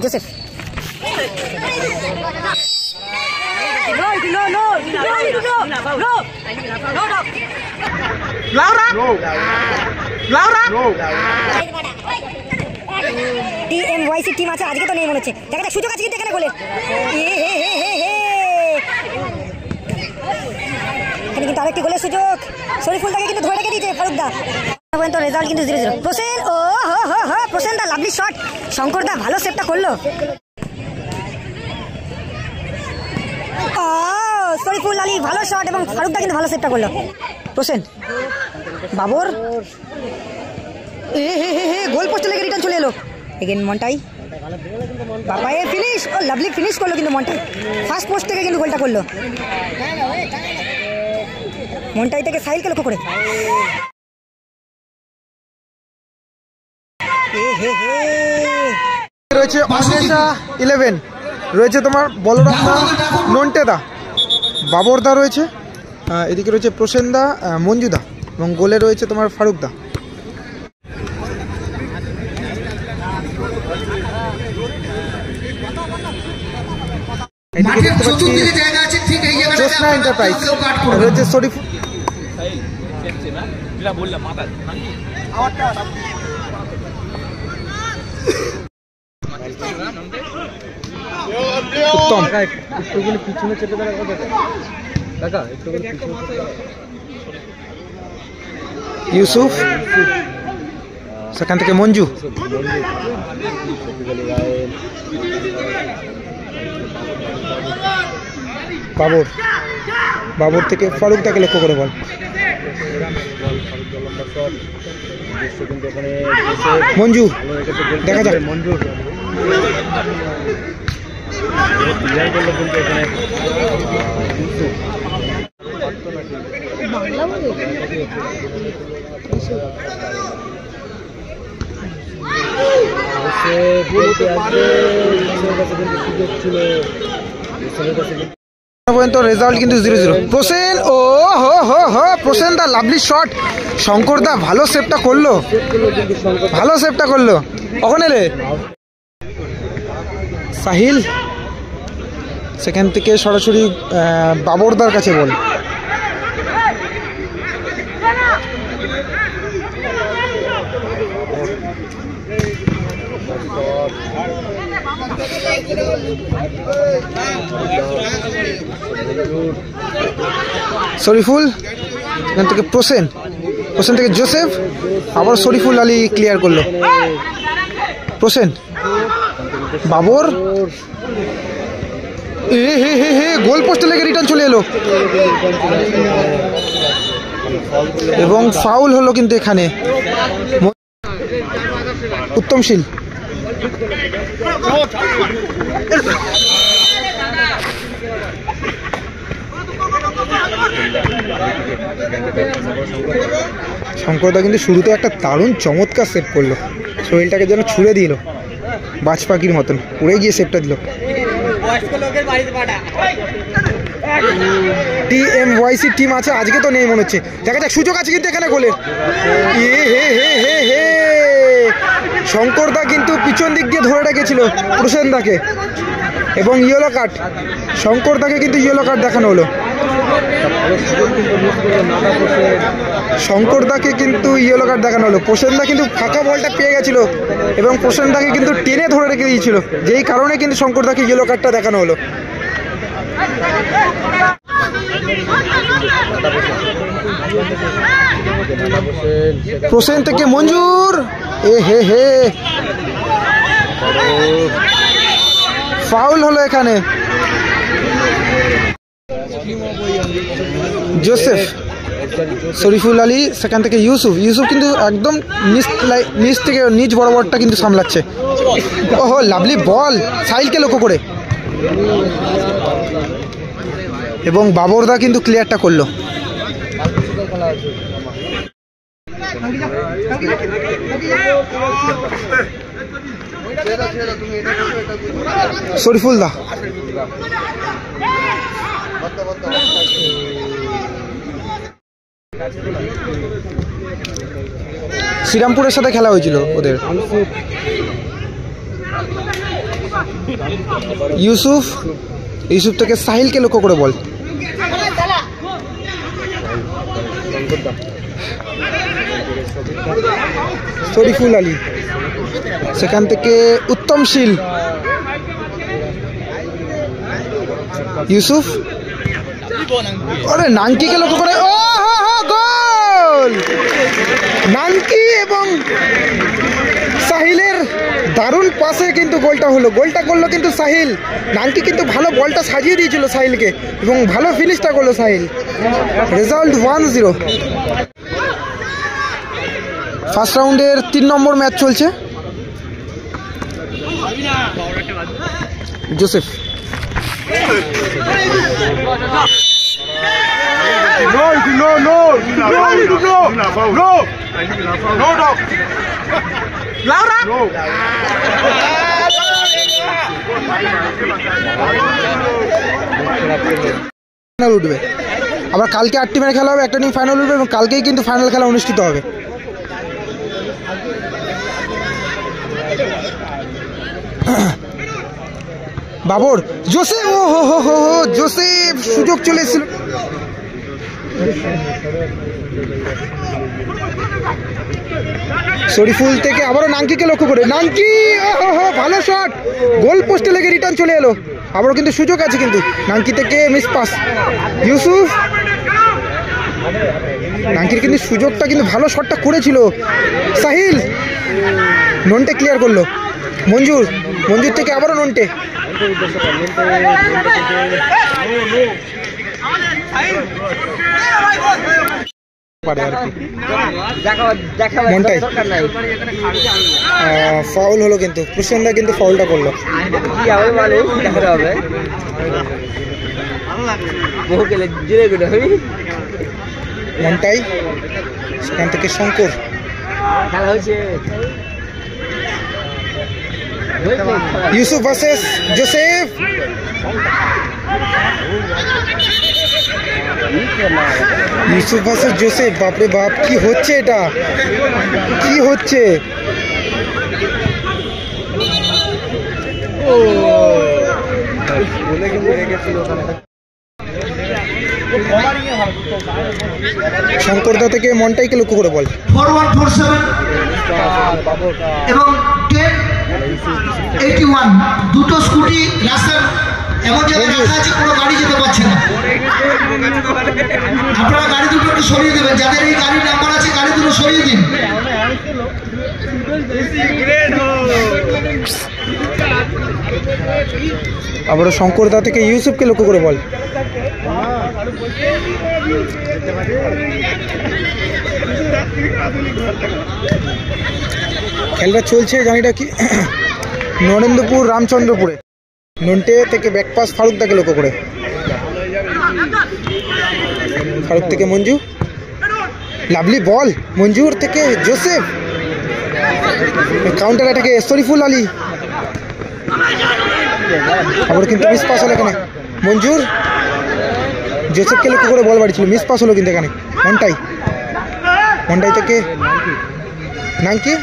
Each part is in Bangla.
जोसेफ टीएमवाईसी टीम আছে আজকে তো নেই মনে হচ্ছে দেখা যাক সুযোগ আছে কিন্তু এখানে গোলের এখানে কিন্তু আরেকটি গোলের সুযোগ শরীফুলদাকে কিন্তু ধরে রেখে দিয়েছে ফারুকদা পর্যন্ত রেজাল্ট কিন্তু 0-0 প্রসেন ও হো হো হো প্রসেন দা লাভলি শট শঙ্করদা ভালো সেভটা করলো শরীফুল আলী ভালো শট এবং ফারুকদা কিন্তু ভালো সেভটা করলো প্রসেন বাবর গোল পোস্টে লেগে রিটার্ন চলে এলো এগেন মন্টাই বাবায়ে ফিনিশ ও লাভলি ফিনিশ করলো কিন্তু মন্টাই ফার্স্ট পোস্ট থেকে কিন্তু গোলটা করলো মন্টাই থেকে সাহিলকে লক্ষ্য করে রয়েছে অন্বেষা 11 রয়েছে তোমার বলরামদা নন্টেদা বাবরদা রয়েছে এদিকে রয়েছে প্রসেনদা মঞ্জুদা এবং গোলে রয়েছে তোমার ফারুকদা এদিকে দেখতে পাচ্ছি জোসনা এন্টারপ্রাইজ রয়েছে শরীফ উত্তম পিছনে চেপে দাঁড়া ইউসুফ সেখান থেকে মঞ্জু বাবর থেকে ফারুকদাকে লক্ষ্য করে বল মঞ্জু দেখা যাক মঞ্জু পর্যন্ত রেজাল্ট কিন্তু 0-0 প্রসেন ও হো হো হো প্রসেন দা লাভলি শট শঙ্করদা ভালো সেভটা করলো ওখানে রে সাহিল সেখান থেকে সরাসরি বাবরদার কাছে বল শরীফুল এখান থেকে প্রসেন থেকে জোসেফ আবার শরীফুল আলী ক্লিয়ার করলো প্রসেন বাবর গোল পোস্টে লেগে রিটার্ন চলে এলো এবং ফাউল হলো কিন্তু এখানে উত্তমশীল শঙ্করদা কিন্তু শুরুতে একটা দারুণ চমৎকার সেভ করলো শরীরটাকে যেন ছুঁড়ে দিল বাজ পাখির মতন উড়ে গিয়ে সেভটা দিল টিএমওয়াইসি টিম আছে আজকে তো নেই মনে হচ্ছে দেখা যাক সুযোগ আছে কিন্তু এখানে গোলের শঙ্করদা কিন্তু পিছন দিক দিয়ে ধরে রেখেছিল প্রসেনদাকে এবং ইয়েলো কার্ড শঙ্করদাকে কিন্তু ইয়েলো কার্ড দেখানো হলো শঙ্করদাকে কিন্তু ইয়েলো কার্ড দেখানো হলো প্রসেনদা কিন্তু ফাঁকা বলটা পেয়ে গেছিল এবং প্রসেনদাকে কিন্তু টেনে ধরে রেখে দিয়েছিল যেই কারণে কিন্তু শঙ্করদাকে ইয়েলো কার্ডটা দেখানো হলো প্রসেন থেকে মঞ্জুর ফাউল হলো এখানে জোসেফ শরীফুল আলী সেখান থেকে ইউসুফ কিন্তু একদম নিচ থেকে নিচ বরাবরটা কিন্তু সামলাচ্ছে ওহো লাভলি বল সাহিলকে লক্ষ্য করে এবং বাবরদা কিন্তু ক্লিয়ারটা করলো শরীফুলদা শ্রীরামপুরের সাথে খেলা হয়েছিল ওদের ইউসুফ থেকে সাহিলকে লক্ষ্য করে বল। শরীফুল আলী, সেখান থেকে উত্তমশীল, ইউসুফ, আরে নাঙ্কিকে লক্ষ্য করে, ও গোল! নাঙ্কি এবং সাহিলের দারুণ পাসে কিন্তু গোলটা হলো। গোলটা করলো কিন্তু সাহিল। নাঙ্কি কিন্তু ভালো বলটা সাজিয়ে দিয়েছিল সাহিলকে এবং ভালো ফিনিশটা করলো সাহিল। রেজাল্ট 1-0। ফার্স্ট রাউন্ডের 3 নম্বর ম্যাচ চলছে। জোসেফ, উঠবে। আবার কালকে 8 টিমের খেলা হবে, একটা টিম ফাইনাল উঠবে এবং কালকেই কিন্তু ফাইনাল খেলা অনুষ্ঠিত হবে। বাবর, জোসেফ, ও হো হো হো, জোসেফ, সুযোগ চলে এসেছিল। শরীফুল থেকে আবারও নাঙ্কিকে লক্ষ্য করে, নাঙ্কি, ও হো, ভালো শট, গোল পোস্টে লেগে রিটার্ন চলে এলো। আবারও কিন্তু সুযোগ আছে, কিন্তু নাঙ্কি থেকে মিস পাস। ইউসুফ, নাঙ্কির কিন্তু সুযোগটা, কিন্তু ভালো শটটা করেছিল। সাহিল, নন্টে ক্লিয়ার করলো। মঞ্জুর থেকে আবারও নন্টে। ফাউল হলো, কিন্তু প্রসেনদা কিন্তু ফাউলটা করলো। মন্টাই, সেখান থেকে Shankar, Yusuf versus Joseph. Yusuf versus Joseph, বাপরে বাপ, কি হচ্ছে এটা, কি হচ্ছে? শঙ্করদা থেকে মন্টাইকে লক্ষ্য করে বল। 4147 এবং 1081 দুটো স্কুটি রাস্তার এমন জায়গায় রাখা আছে কোনো গাড়ি যেতে পারছে না। আপনারা গাড়ি দুটো একটু সরিয়ে দেবেন, যাদের এই গাড়ির নাম্বার আছে গাড়ি দুটো সরিয়ে দিন। আবারও শঙ্করদা থেকে ইউসুফকে লক্ষ্য করে বল। খেলাটা চলছে, জানিটা কি, নরেন্দ্রপুর রামচন্দ্রপুরে। নন্টে থেকে ব্যাকপাস ফারুকদাকে লক্ষ্য করে, ফারুক থেকে মঞ্জু, লাভলি বল, মঞ্জুর থেকে জোসেফ, কাউন্টার অ্যাটাকে শরীফুল আলী, আবার কিন্তু মিস পাস হলো এখানে। মঞ্জুর জোসেফকে লক্ষ্য করে বল বাড়ি ছিল, মিস পাস হলো কিন্তু এখানে। মন্টাই থেকে নাঙ্কি,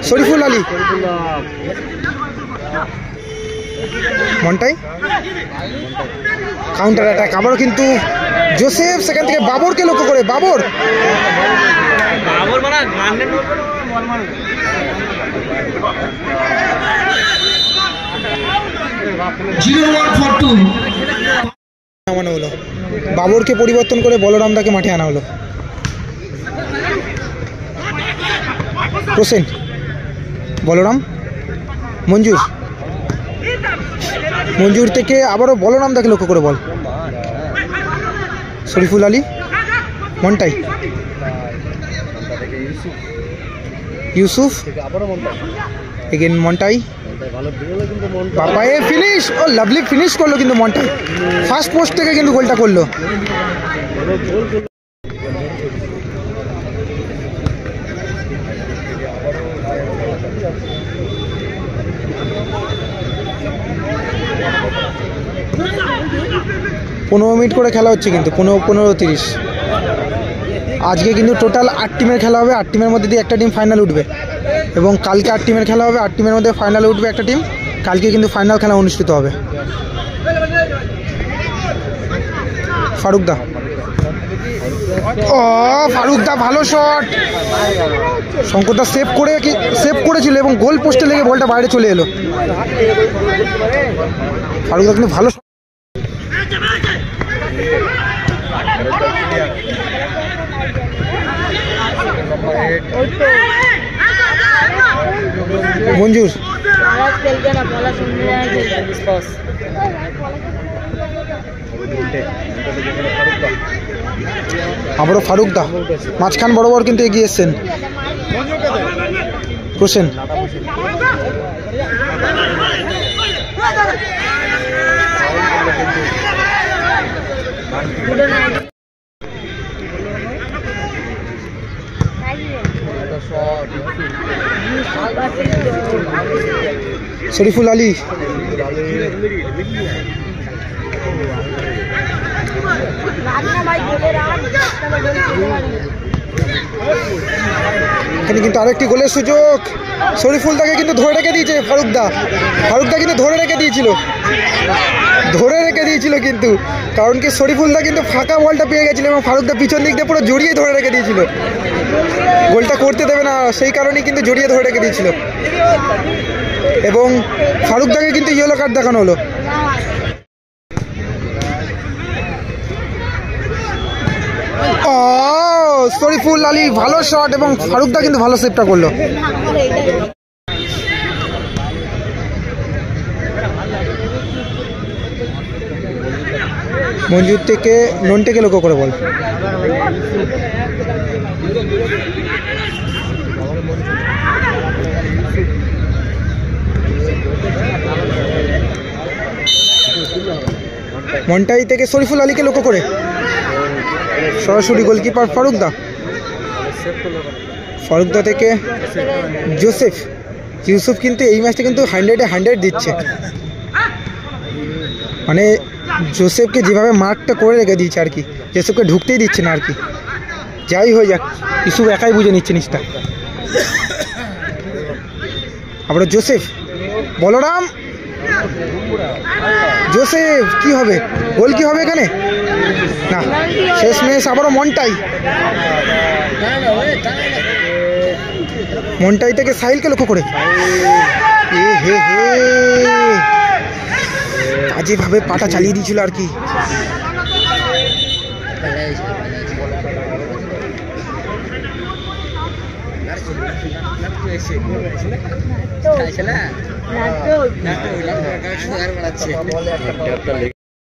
শরীফুল আলী, মন্টাই, কাউন্টার অ্যাটাক, আবারও কিন্তু জোসেফ, সেখান থেকে বাবরকে লক্ষ্য করে, বাবর, নামানো হলো। বাবরকে পরিবর্তন করে বলরামদাকে মাঠে আনা হলো। প্রসেন, বলরাম, মঞ্জুর থেকে আবারও বলরামদাকে লক্ষ্য করে বল। শরীফুল আলী, মন্টাই, ইউসুফ, এগেন মন্টাই, বাপায়ে ফিনিশ, ও লাভলি ফিনিশ করলো কিন্তু মন্টাই, ফার্স্ট পোস্ট থেকে কিন্তু গোলটা করলো। পনেরো মিনিট করে খেলা হচ্ছে, কিন্তু 15-30। আজকে কিন্তু টোটাল 8 টিমের খেলা হবে। 8 টিমের মধ্যে দিয়ে একটা টিম ফাইনাল উঠবে এবং কালকে 8 টিমের খেলা হবে। 8 টিমের মধ্যে ফাইনালে উঠবে একটা টিম কালকে কিন্তু ফাইনাল খেলা অনুষ্ঠিত হবে। ফারুকদা, ও ফারুকদা ভালো শট, শঙ্করদা সেভ করেছিল এবং গোল পোস্টে লেগে বলটা বাইরে চলে এলো। ফারুকদা কিন্তু ভালো, মঞ্জুর আবারও ফারুকদা মাঝখান বরাবর কিন্তু এগিয়ে এসছেন। প্রসেন, শরীফুল আলী, এখানে কিন্তু আরেকটি গোলের সুযোগ। শরীফুলদাকে কিন্তু ধরে রেখে দিয়েছে ফারুকদা কিন্তু ধরে রেখে দিয়েছিল কিন্তু, কারণ কি শরীফুলদা কিন্তু ফাঁকা বলটা পেয়ে গেছিল এবং ফারুকদা পিছন দিক দিয়ে পুরো জড়িয়ে ধরে রেখে দিয়েছিল, গোলটা করতে দেবে না সেই কারণেই কিন্তু জড়িয়ে ধরে রেখে দিয়েছিল এবং ফারুকদাকে কিন্তু ইয়েলো কার্ড দেখানো হলো। শরীফুল আলী ভালো শট এবং ফারুকদা কিন্তু ভালো সেভটা করলো। মঞ্জুর থেকে নন্টেকে লক্ষ্য করে বল, মন্টাই থেকে শরীফুল আলীকে লক্ষ্য করে সরাসরি গোলকিপার ফারুকদা থেকে ইউসুফ কিন্তু এই ম্যাচটা কিন্তু 100-এ 100 দিচ্ছে, মানে জোসেফকে যেভাবে মার্কটা করে রেখে দিয়েছে আর কি, জোসেফকে ঢুকতেই দিচ্ছে না আর কি, যাই হয়ে যাক ইউসুফ একাই বুঝে নিচ্ছে নিচটা। আবার বলরাম, জোসেফ কি হবে, গোল কি হবে এখানে না, শেষমেশ আবারও মন্টাই থেকে সাহিলকে লক্ষ্য করে কাজেভাবে পাটা চালিয়ে দিয়েছিল আর কি।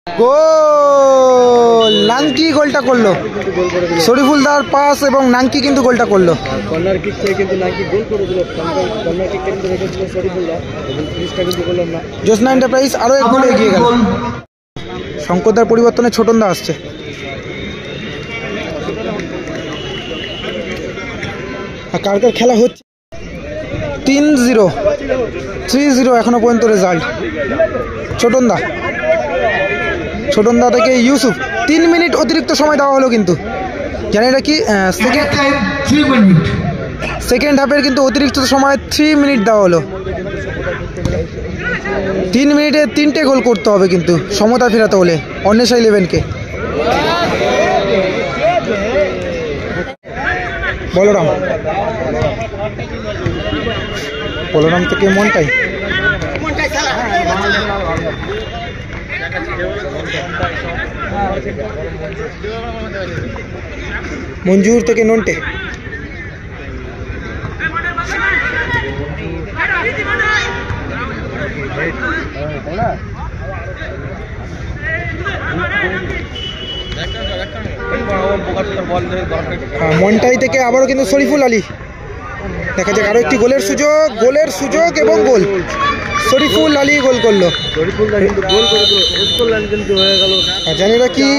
গোল, নাঙ্কি গোলটা করলো, শরীফুলদার পাস এবং নাঙ্কি কিন্তু গোলটা করলো। কর্নার কিক থেকে কিন্তু নাঙ্কি গোল করে দিল, কর্নার কিকটা কিন্তু রেখেছিল শরীফুলদা এবং ফিনিশটা কিন্তু করলাম না। জ্যোৎস্না এন্টারপ্রাইজ আরো এক গোলে এগিয়ে গেল। শঙ্করদার পরিবর্তনে ছোটনদা আসছে। কার খেলা হচ্ছে 3-0 এখনো পর্যন্ত রেজাল্ট। ছোটনদা থেকে ইউসুফ, 3 মিনিট অতিরিক্ত সময় দেওয়া হলো কিন্তু, জানি এটা কি সেকেন্ড হাফের কিন্তু অতিরিক্ত সময় 3 মিনিট দেওয়া হলো। 3 মিনিটে 3টে গোল করতে হবে কিন্তু সমতা ফেরাতে হলে অন্বেষা 11কে। বলরাম থেকে মন্টাই, মঞ্জুর থেকে নন্টে, মন্টাই থেকে আবারও কিন্তু শরীফুল আলী, দেখা যাক আরো একটি গোলের সুযোগ এবং গোল, শরীফুল আলী গোল করলো। শরীফুলদা কিন্তু গোল করে দিল, জানি না কি